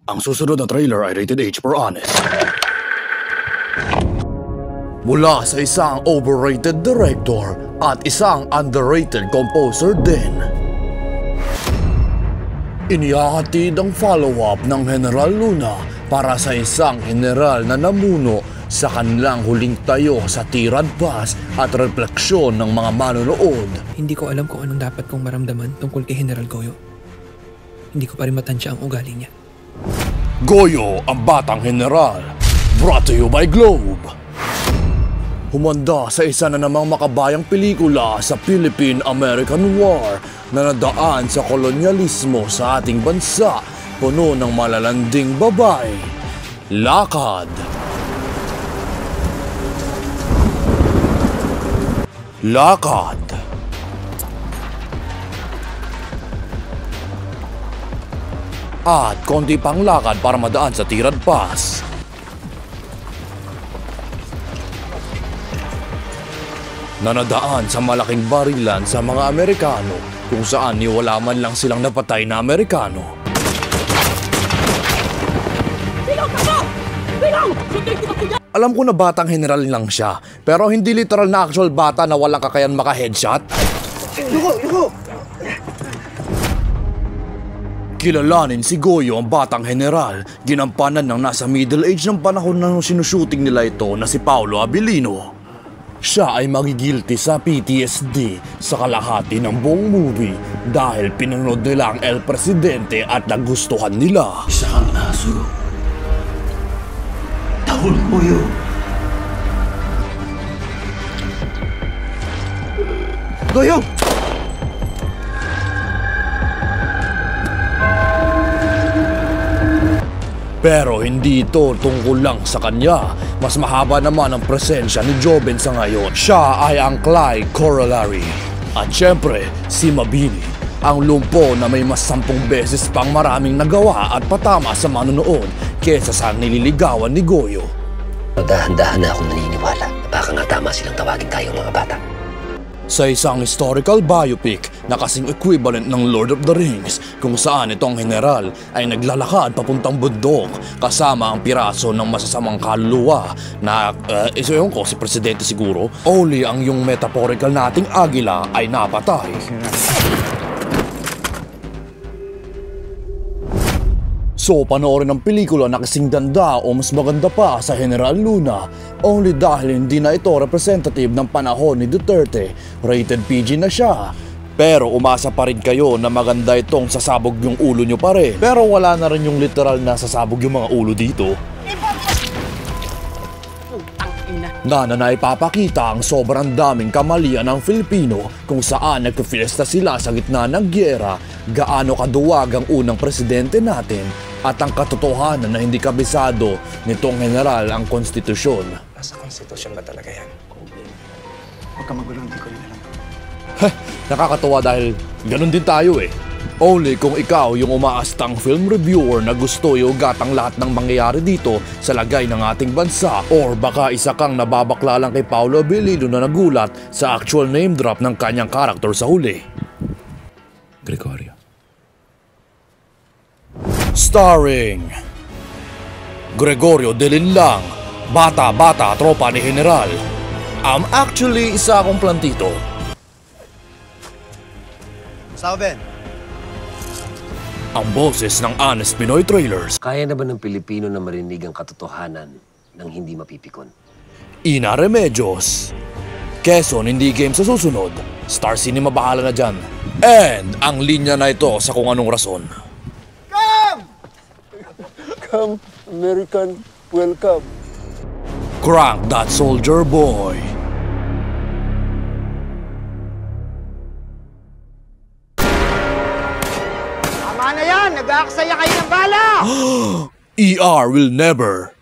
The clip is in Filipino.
Ang susunod na trailer ay rated H for honest. Mula sa isang overrated director at isang underrated composer din. Inihahatid ang follow-up ng General Luna para sa isang general na namuno sa kanilang huling tayo sa Tirad Pass at refleksyon ng mga manonood. Hindi ko alam kung anong dapat kong maramdaman tungkol kay General Goyo. Hindi ko pa rin matansya ang ugali niya. Goyo, ang Batang General, brought to you by Globe. Humanda sa isa na namang makabayang pelikula sa Philippine-American War na nadaan sa kolonyalismo sa ating bansa, puno ng malalanding babae. Lakad. Lakad. At konti pang lakad para madaan sa Tirad Pass. Na nadaan sa malaking barilan sa mga Amerikano kung saan niwala man lang silang napatay na Amerikano. Alam ko na batang general lang siya, pero hindi literal na actual bata na walang kakayan maka-headshot. Kilalanin si Goyo, ang Batang General, ginampanan ng nasa middle age ng panahon na sinushooting nila ito na si Paolo Abilino. Siya ay magigilty sa PTSD sa kalahati ng buong movie dahil pinanood nila ang El Presidente at nagustuhan nila. Isa kang aso. Tahol mo yun. Goyo! Pero hindi ito tungkol lang sa kanya. Mas mahaba naman ang presensya ni Joben sa ngayon. Siya ay ang Clyde Corollary. At syempre, si Mabini, ang lumpo na may mas 10 beses pang maraming nagawa at patama sa manonood kesa sa nililigawan ni Goyo. Dahan-dahan na akong naniniwala na baka nga tama silang tawagin tayong mga bata. Sa isang historical biopic na kasing equivalent ng Lord of the Rings kung saan itong general ay naglalakad papuntang bundok kasama ang piraso ng masasamang kaluluwa na iso ko si Presidente siguro, only ang yung metaphorical nating agila ay napatay. So, panoorin ang pelikula na kasing ganda o mas maganda pa sa General Luna only dahil hindi na ito representative ng panahon ni Duterte. Rated PG na siya. Pero umasa pa rin kayo na maganda itong sasabog yung ulo nyo pa rin. Pero wala na rin yung literal na sasabog yung mga ulo dito. Na naipapakita ang sobrang daming kamalian ng Filipino kung saan nagpifiesta sila sa gitna ng gyera, gaano kaduwag ang unang presidente natin at ang katotohanan na hindi kabisado nitong general ang konstitusyon. Nasa konstitusyon ba talaga yan? Huwag ka magulo, hindi ko rin alam. Nakakatawa dahil ganun din tayo eh. Only kung ikaw yung umaastang film reviewer na gusto iugat ang lahat ng mangyayari dito sa lagay ng ating bansa, or baka isa kang nababakla lang kay Paolo Abilino na nagulat sa actual name drop ng kanyang karakter sa huli. Gregorio. Starring Gregorio Delinlang, bata-bata tropa ni General. Actually isa akong plantito. Sauben! Ang boses ng Honest Pinoy Trailers. Kaya na ba ng Pilipino na marinig ang katotohanan ng hindi mapipikon? Ina Remedios. Quezon, hindi game sa susunod. Star Cinema bahala na dyan. And ang linya na ito sa kung anong rason. Come, American, welcome. Crank That Soldier Boy. Tama na yan! Nag-aaksaya kayo ng bala! ER will never